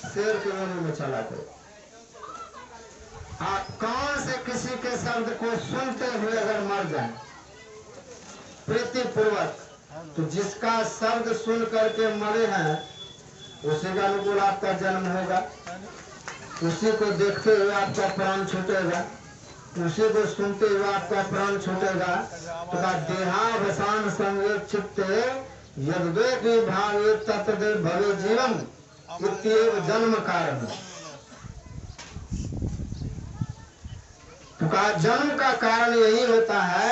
शेर के योनि में चला गया। आप कान से किसी के शब्द को सुनते हुए अगर मर जाए प्रीतिपूर्वक, तो जिसका शब्द सुन करके मरे हैं उसी के अनुकूल आपका जन्म होगा, उसी को देखते हुए आपका प्राण छूटेगा, उसी को सुनते हुए आपका प्राण छूटेगा। तो का देहावसान संवेद चित्ते यद्वेद विभावे तत्देव भवे जीवम इत्येव जन्म कारण। तो का जन्म का कारण यही होता है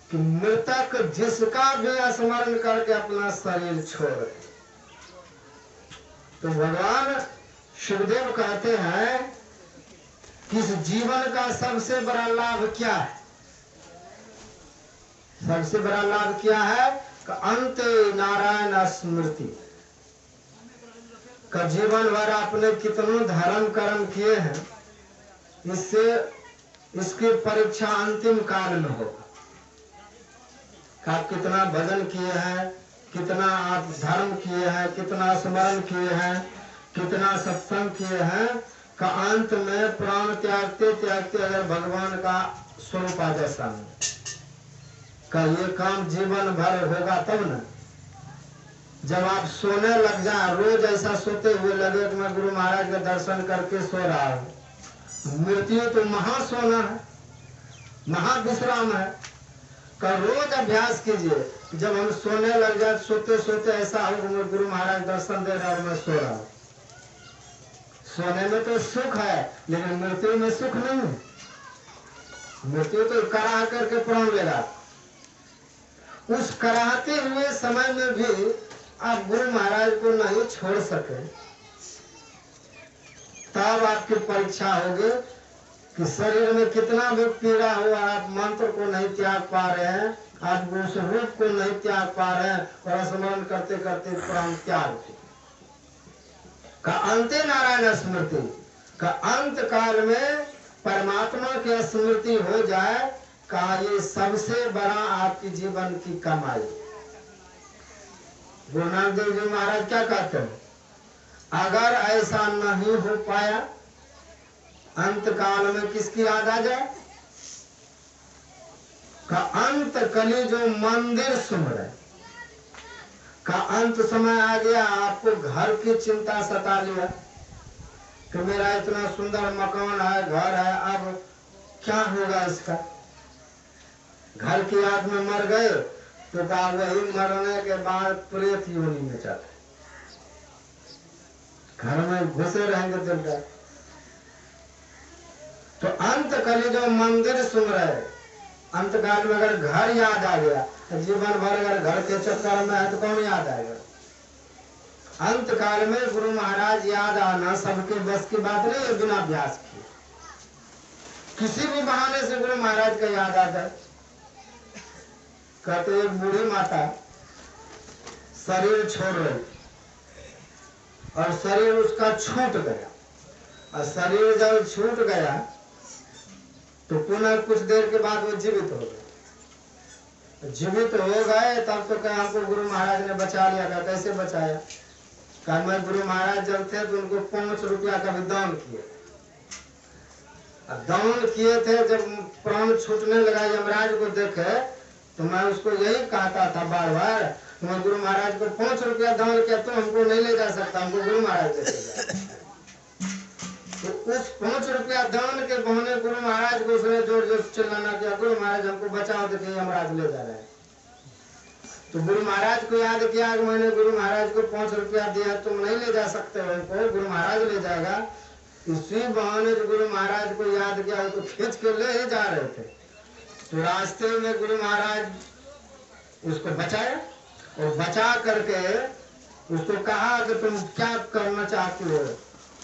कि मृतक जिसका भी स्मरण करके अपना शरीर छोड़। तो भगवान शिवदेव कहते हैं कि इस जीवन का सबसे बड़ा लाभ क्या है? सबसे बड़ा लाभ क्या है? अंत नारायण स्मृति का जीवन भर आपने कितनों धर्म कर्म किए हैं, इससे इसकी परीक्षा अंतिम काल में होगा। आप कितना भजन किए हैं, कितना आप धर्म किए हैं, कितना स्मरण किए हैं, कितना सत्संग किए हैं, का अंत में प्राण त्यागते त्यागते अगर भगवान का स्वरूप आ जाए सामने, का ये काम जीवन भर होगा तब न। जब आप सोने लग जाए, रोज ऐसा सोते हुए लगे कि मैं गुरु महाराज के दर्शन करके सो रहा हूँ। मृत्यु तो महासोना है, महाविश्राम है। का रोज अभ्यास कीजिए, जब हम सोने लग जाए सोते सोते ऐसा हो मैं गुरु महाराज दर्शन दे रहा हूँ, मैं सो रहा हूँ। सोने में तो सुख है, लेकिन मृत्यु में सुख नहीं है। मृत्यु तो कराह करके प्राण लेगा। उस कराहते हुए समय में भी आप गुरु महाराज को नहीं छोड़ सके, तब आपकी परीक्षा होगी कि शरीर में कितना भी पीड़ा हो, आप मंत्र को नहीं त्याग पा रहे हैं, आप उस रूप को नहीं त्याग पा रहे हैं, और स्मरण करते करते प्राण त्याग का अंते नारायण स्मृति का अंत काल में परमात्मा की स्मृति हो जाए, का ये सबसे बड़ा आपकी जीवन की कमाई। गुरु नानक देव जी महाराज क्या कहते हैं? अगर ऐसा नहीं हो पाया, अंत काल में किसकी याद आ जाए? का अंत कली जो मंदिर सुमरे, का अंत समय आ गया, आपको घर की चिंता सता लिया कि मेरा इतना सुंदर मकान है, घर है, अब क्या होगा इसका? घर की याद में मर गए तो कहा वही मरने के बाद प्रेत योनि में चले, घर में घुसे रहेंगे दिन रात। तो अंत कली जो मंदिर सुन रहे, अंत काल में अगर घर याद आ गया, जीवन भर अगर घर के चक्कर में है तो कौन याद आएगा? अंत काल में गुरु महाराज याद आना सबके बस की बात नहीं है, बिना अभ्यास किए। किसी भी बहाने से गुरु महाराज का याद आता है। कहते एक बूढ़ी माता शरीर छोड़ रही और शरीर उसका छूट गया, और शरीर जब छूट गया तो पुनः कुछ देर के बाद वो जीवित हो गए। जीवित हो गए तब तो कहा हमको गुरु महाराज ने बचा लिया। कहा कैसे बचाया? कहा मैं गुरु महाराज जब थे तो उनको 5 रुपया का भी दान किए। दान किए थे, जब प्राण छूटने लगा यमराज को देखे तो मैं उसको यही कहता था बार बार, मैं गुरु महाराज को 5 रुपया दान किया तो हमको नहीं ले जा सकता, हमको गुरु महाराज ले जाए। तो उस 5 रुपया दान के बहाने गुरु महाराज को उसने जोर जोर चिल्लाना किया, गुरु महाराज हमको बचाओ, देखिए यमराज ले जा रहे हैं। तो गुरु महाराज को याद किया कि मैंने गुरु महाराज को 5 रुपया दिया, तुम नहीं ले जा सकते हो हमको, गुरु महाराज ले जाएगा। इसी बहाने जो गुरु महाराज को याद किया, तो खींच के ले ही जा रहे थे। तो रास्ते में गुरु महाराज उसको बचाया, और बचा करके उसको कहा कि तुम क्या करना चाहती हो,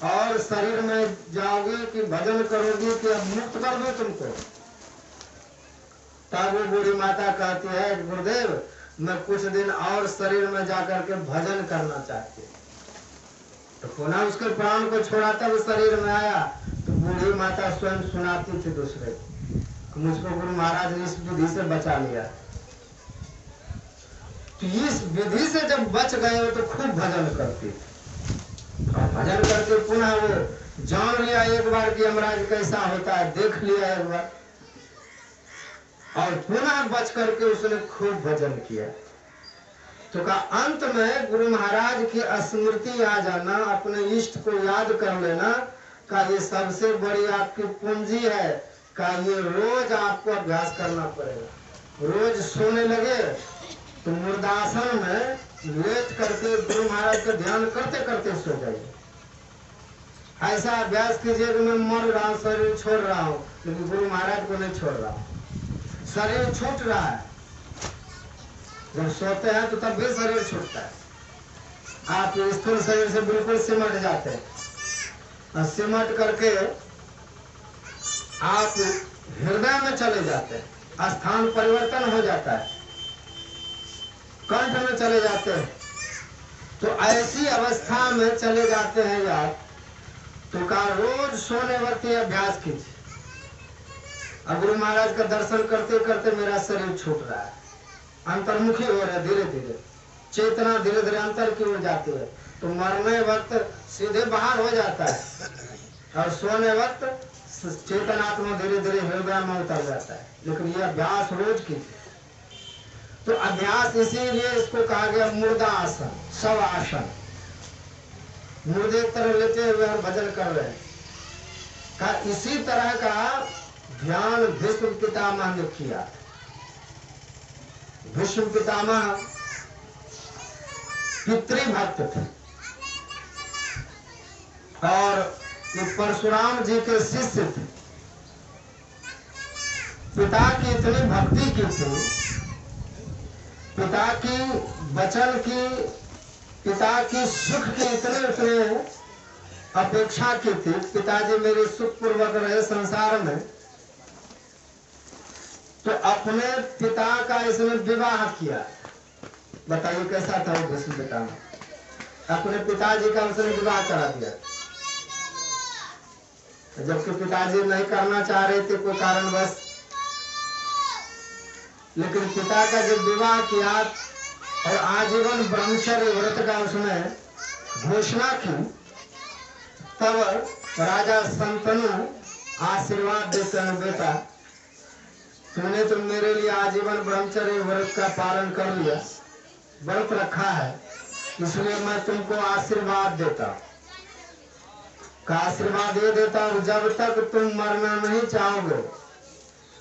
और शरीर में जाओगे कि भजन करोगे कि अब मुक्त कर दो तुमको? तब वो बूढ़ी माता कहती है गुरुदेव मैं कुछ दिन और शरीर में जाकर के भजन करना चाहती हूँ। तो पुनः उसके प्राण को छोड़ा, तब शरीर में आया तो बूढ़ी माता स्वयं सुनाती थी दूसरे को, मुझको गुरु महाराज ने इस विधि से बचा लिया। तो इस विधि से जब बच गए हो तो खूब भजन करती थी। और भजन करके पुनः वो जान लिया एक बार कि यमराज कैसा होता है, देख लिया एक बार, और पुनः बच करके उसने खूब भजन किया। तो का अंत में गुरु महाराज की स्मृति आ जाना, अपने इष्ट को याद कर लेना का ये सबसे बड़ी आपकी पूंजी है। का ये रोज आपको अभ्यास करना पड़ेगा। रोज सोने लगे तो मुर्दासन में लेट करके गुरु महाराज का ध्यान करते करते सो जाइए। ऐसा अभ्यास कीजिए कि मैं मर रहा हूँ, शरीर छोड़ रहा हूँ, लेकिन गुरु महाराज को नहीं छोड़ रहा हूँ। शरीर छूट रहा है, जब सोते हैं तो तब भी शरीर छूटता है। आप स्थूल शरीर से बिल्कुल सिमट जाते हैं, और सिमट करके आप हृदय में चले जाते हैं, स्थान परिवर्तन हो जाता है, कंठ में चले जाते हैं। तो ऐसी अवस्था में चले जाते हैं आप, तो का रोज सोने वक्त अभ्यास कीजिए। अब गुरु महाराज का दर्शन करते करते मेरा शरीर छूट रहा है, अंतर्मुखी हो रहा है, धीरे धीरे चेतना धीरे धीरे अंतर की ओर जाती है। तो मरने वक्त सीधे बाहर हो जाता है, और सोने वक्त चेतनात्मा धीरे धीरे हृदय में उतर जाता है। लेकिन ये अभ्यास रोज कीजिए। तो अभ्यास इसीलिए इसको कहा गया मुर्दा आसन, शव आसन। मुर्दे तरह लेते हुए हम भजन कर रहे हैं का इसी तरह का ध्यान भीष्म पितामह ने किया। भीष्म पितामह पितृभक्त थे, और ये परशुराम जी के शिष्य थे। पिता की इतनी भक्ति की थी, पिता की वचन की, पिता की सुख की इतने अपेक्षा की थी। पिताजी मेरे सुख पूर्वक रहे संसार में, तो अपने पिता का इसने विवाह किया। बताइए कैसा था वो भीष्म पितामह, अपने पिताजी का उसने विवाह करा दिया। जबकि पिताजी नहीं करना चाह रहे थे कोई कारणवश, लेकिन पिता का जब विवाह किया और आजीवन ब्रह्मचर्य व्रत का उसने घोषणा की, तब राजा शंतनु आशीर्वाद देते हैं, बेटा तुमने तो मेरे लिए आजीवन ब्रह्मचर्य व्रत का पालन कर लिया, व्रत रखा है, इसलिए मैं तुमको आशीर्वाद देता हूं। का आशीर्वाद ये देता हूं, जब तक तुम मरना नहीं चाहोगे,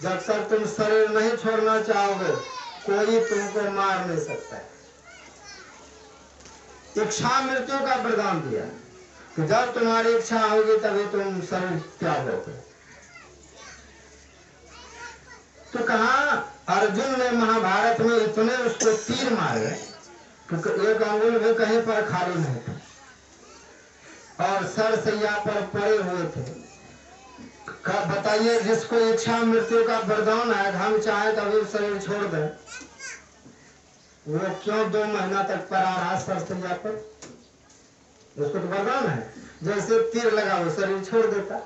जब तक तुम शरीर नहीं छोड़ना चाहोगे, कोई तुमको मार नहीं सकता है। इच्छा मृत्यु का वरदान दिया कि जब तुम्हारी इच्छा होगी तभी तुम शरीर त्यागोगे। तो कहा अर्जुन ने महाभारत में इतने उसको तीर मारे कि एक अंगुल भी कहीं पर खाली नहीं था, और सरसैया पर पड़े हुए थे। बताइए, जिसको इच्छा मृत्यु का वरदान है, हम चाहे तभी शरीर छोड़ दे, वो क्यों 2 महीना तक पड़ा रहा सरसैया पर? उसको तो वरदान है, जैसे तीर लगा वो शरीर छोड़ देता,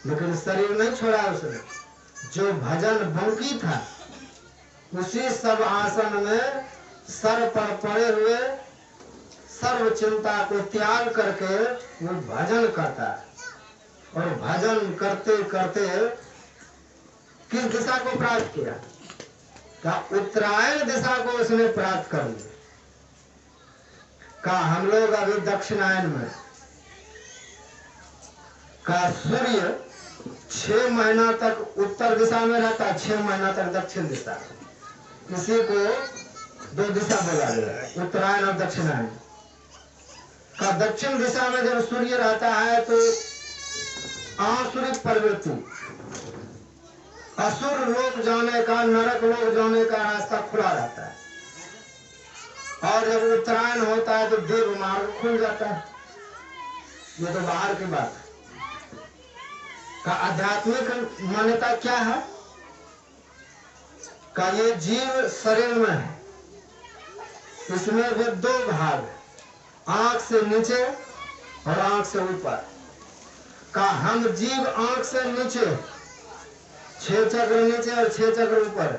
लेकिन शरीर नहीं छोड़ा उसने। जो भजन बंकी था, उसी सब आसन में सर पर पड़े हुए सर्व चिंता को त्याग करके वो भजन करता है, और भजन करते करते किस दिशा को प्राप्त किया? का उत्तरायण दिशा को उसने प्राप्त कर लिया। का हम लोग अभी दक्षिणायन में, का सूर्य 6 महीना तक उत्तर दिशा में रहता है, 6 महीना तक दक्षिण दिशा। इसी को 2 दिशा बोला गया, उत्तरायण और दक्षिणायन। का दक्षिण दिशा में जब सूर्य रहता है तो आसुरिक प्रवृत्ति, असुर लोक जाने का, नरक लोक जाने का रास्ता खुला रहता है, और जब उत्तरायण होता है तो देव मार्ग खुल जाता है। ये तो बाहर की बात है। का आध्यात्मिक मान्यता क्या है? का ये जीव शरीर में है, इसमें भी 2 भाग है, आंख से नीचे और आंख से ऊपर। का हम जीव आंख से नीचे, 6 चक्र नीचे और 6 चक्र ऊपर।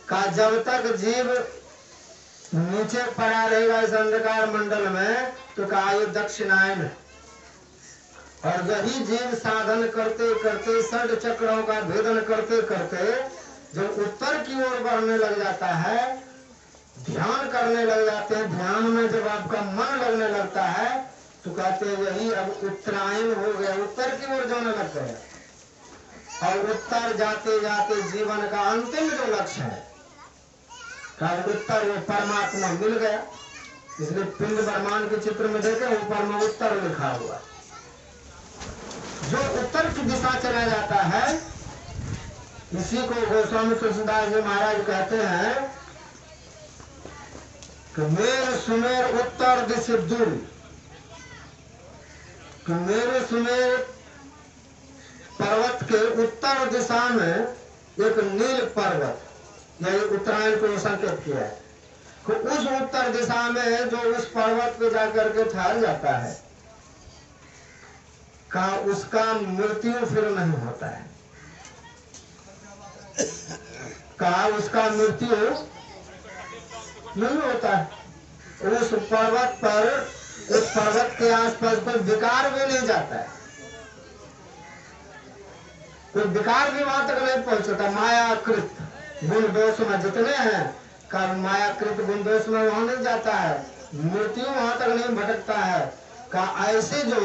का जब तक जीव नीचे पड़ा रहेगा इस अंधकार मंडल में, तो कहा ये दक्षिणायन है। और यही जीव साधन करते करते षड चक्रों का भेदन करते करते जब उत्तर की ओर बढ़ने लग जाता है, ध्यान करने लग जाते हैं, ध्यान में जब आपका मन लगने लगता है तो कहते हैं यही अब उत्तरायण हो गया, उत्तर की ओर जाने लग गया। और उत्तर जाते जाते जीवन का अंतिम जो लक्ष्य है का उत्तर, वो परमात्मा मिल गया। इसलिए पिंड ब्रह्मांड के चित्र में देखे ऊपर में उत्तर लिखा हुआ। जो उत्तर की दिशा चला जाता है, इसी को गोस्वामी तुलसीदास जी महाराज कहते हैं कि मेरे सुमेर उत्तर दिशा दूर, कि मेरे सुमेर पर्वत के उत्तर दिशा में एक नील पर्वत, यही उत्तरायण को संकेत किया है कि उस उत्तर दिशा में जो उस पर्वत पे जाकर के ठहर जाता है का उसका मृत्यु फिर नहीं होता है, का उसका मृत्यु नहीं होता है। उस पर्वत पर, उस पर्वत के आसपास कोई विकार भी नहीं जाता है, कोई विकार भी वहां तक नहीं पहुंचता। मायाकृत गुण दोष में जितने हैं का मायाकृत गुण दोष में वहां नहीं जाता है, मृत्यु वहां तक नहीं भटकता है। का ऐसे जो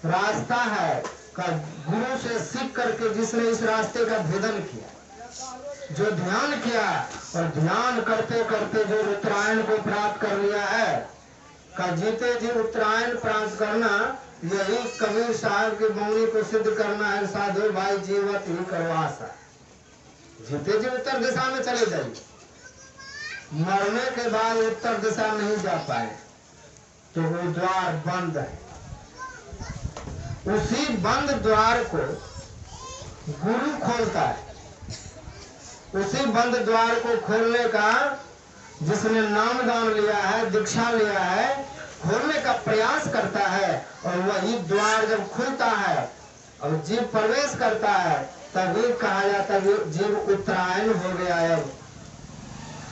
रास्ता है का गुरु से सीख करके जिसने इस रास्ते का भेदन किया, जो ध्यान किया और ध्यान करते करते जो उत्तरायण को प्राप्त कर लिया है, का जीते जी उत्तरायण प्राप्त करना, यही कबीर साहब की मौनी को सिद्ध करना है। साधु भाई जीवत ही करवासा, जीते जी उत्तर दिशा में चले जाइए, मरने के बाद उत्तर दिशा नहीं जा पाए तो वो द्वार बंद है। उसी बंद द्वार को गुरु खोलता है, उसी बंद द्वार को खोलने का जिसने नाम दान लिया है, दीक्षा लिया है, खोलने का प्रयास करता है। और वही द्वार जब खुलता है और जीव प्रवेश करता है, तभी कहा जाता है जीव उत्तरायण हो गया है।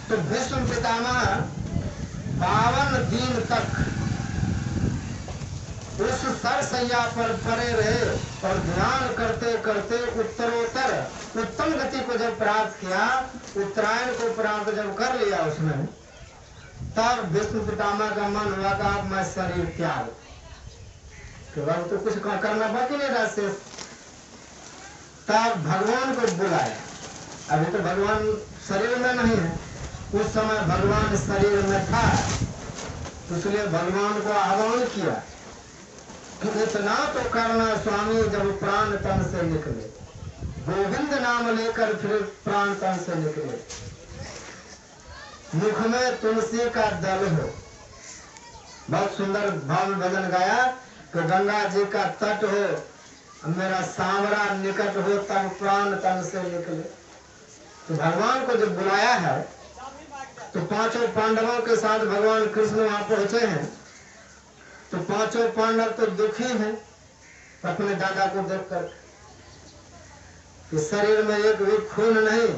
तो भीष्म पितामह 52 दिन तक उस सरसैया पर पड़े रहे और ध्यान करते करते उत्तरोत्तर उत्तम गति को जब प्राप्त किया, उत्तरायण को प्राप्त जब कर लिया उसने, तब भीष्म पितामह का मन हुआ कि अब मैं शरीर त्याग, कि अब तो कुछ करना बाकी नहीं रहा शेष। तब भगवान को बुलाया, अभी तो भगवान शरीर में नहीं है, उस समय भगवान शरीर में था, इसलिए भगवान को आह्वान किया कि इतना तो करना स्वामी, जब प्राण तन से निकले, गोविंद नाम लेकर फिर प्राण तन से निकले, मुख में तुलसी का दल हो। बहुत सुंदर भाव में भजन गाया कि गंगा जी का तट हो, मेरा सांवरा निकट हो, तब प्राण तन से निकले। तो भगवान को जब बुलाया है तो पांचों पांडवों के साथ भगवान कृष्ण वहां पहुंचे हैं, तो पांचों पांडव तो दुखी हैं अपने दादा को देखकर कि शरीर में एक भी खून नहीं,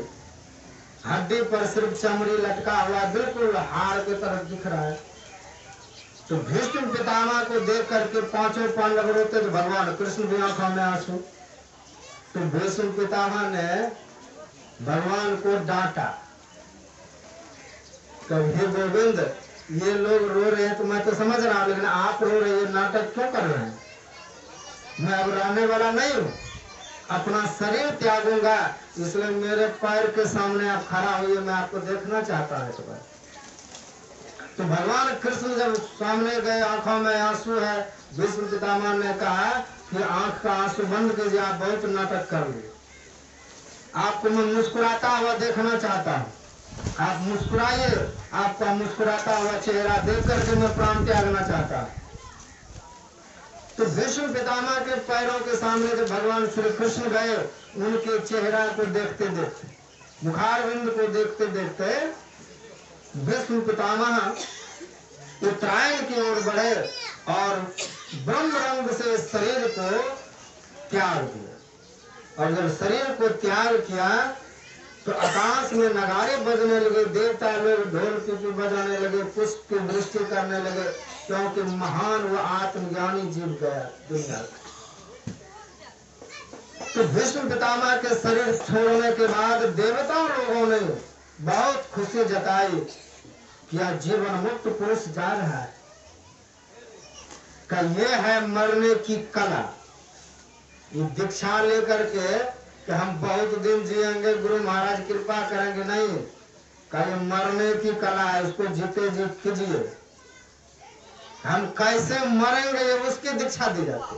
हड्डी पर सिर्फ चमड़ी लटका हुआ, बिल्कुल हाड़ की तरफ दिख रहा है। तो भीष्म पितामह को देख करके पांचों पांडव रोते, तो भगवान कृष्ण भी आंखों में आंसू। तो भीष्म पितामह ने भगवान को डांटा, तो हे गोविंद, ये लोग रो रहे हैं तो मैं तो समझ रहा हूं, लेकिन आप रो रहे हैं, नाटक क्यों कर रहे हैं? मैं अब रहने वाला नहीं हूँ, अपना शरीर त्यागूंगा, इसलिए मेरे पैर के सामने आप खड़ा हुए, मैं आपको देखना चाहता हूँ। तो भगवान कृष्ण जब सामने गए, आंखों में आंसू है, भीष्म पितामह ने कहा कि आंख का आंसू बंद कीजिए, आप बहुत नाटक कर लिए, आपको मैं मुस्कुराता हुआ देखना चाहता हूँ, आप मुस्कुराइए, आपका मुस्कुराता हुआ चेहरा देख करके मैं प्राण त्यागना चाहता हूँ। तो भीष्म पितामह के पैरों के सामने जब भगवान श्री कृष्ण गए, उनके चेहरा को देखते देखते, मुखारविंद को देखते देखते भीष्म पितामह उत्तरायण की ओर बढ़े और ब्रह्म रंग से शरीर को त्याग दिया। और जब शरीर को त्याग किया तो तो आकाश में नगारे बजने लगे, देवता लोग ढोल पीपी बजाने लगे, पुष्प की वृष्टि करने लगे, क्योंकि महान वो आत्मज्ञानी जीव गया दुनिया। तो भीष्म पितामह के शरीर छोड़ने के बाद देवता लोगों ने बहुत खुशी जताई कि यह जीवन मुक्त पुरुष जा रहा है, का ये है मरने की कला। ये दीक्षा लेकर के कि हम बहुत दिन जिएंगे, गुरु महाराज कृपा करेंगे, नहीं, का ये मरने की कला है, उसको जीते जी कीजिए। हम कैसे मरेंगे ये उसकी दीक्षा दी जाती,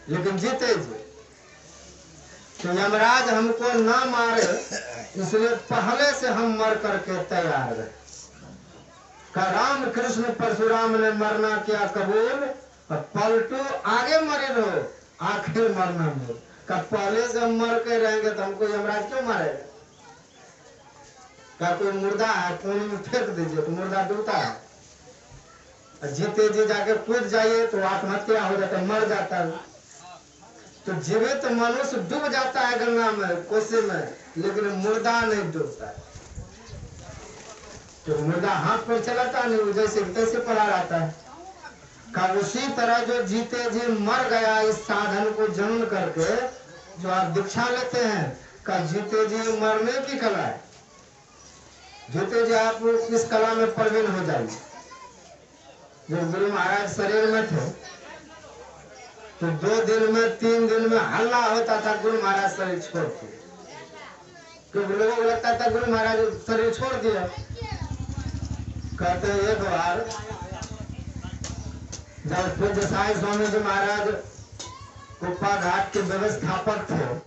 लेकिन जीते जी। तो यमराज हमको ना मारे, इसलिए पहले से हम मर करके तैयार रहे। का राम कृष्ण परशुराम ने मरना किया कबूल, और पलटू आगे मरे रहो, आखिर मरना नहीं। का पहले से हम मर के रहेंगे तो हमको यमराज क्यों मारेगा? का कोई मुर्दा है, पानी में फेंक दीजिए तो मुर्दा डूबता है, जीते जी जाके कूद जाइए तो आत्महत्या हो जाता है, मर जाता है। तो जीवित मनुष्य डूब जाता है गंगा में, कोसी में, लेकिन मुर्दा नहीं डूबता है। तो मुर्दा हाथ पर चलाता नहीं, वो जैसे तैसे पड़ा रहता है। का उसी तरह जो जीते जी मर गया इस साधन को जनन करके, जो आप दीक्षा लेते हैं, का जीते जी मरने की कला है। जीते जी आप इस कला में प्रवीण हो जाइए। जब गुरु महाराज शरीर में थे तो 2 दिन में 3 दिन में हल्ला होता था गुरु महाराज शरीर छोड़ के, क्योंकि लोगों को लगता था गुरु महाराज शरीर छोड़ दिया। कहते एक बार जब पूज्य साईं स्वामी जी महाराज कुप्पा घाट के व्यवस्थापक थे,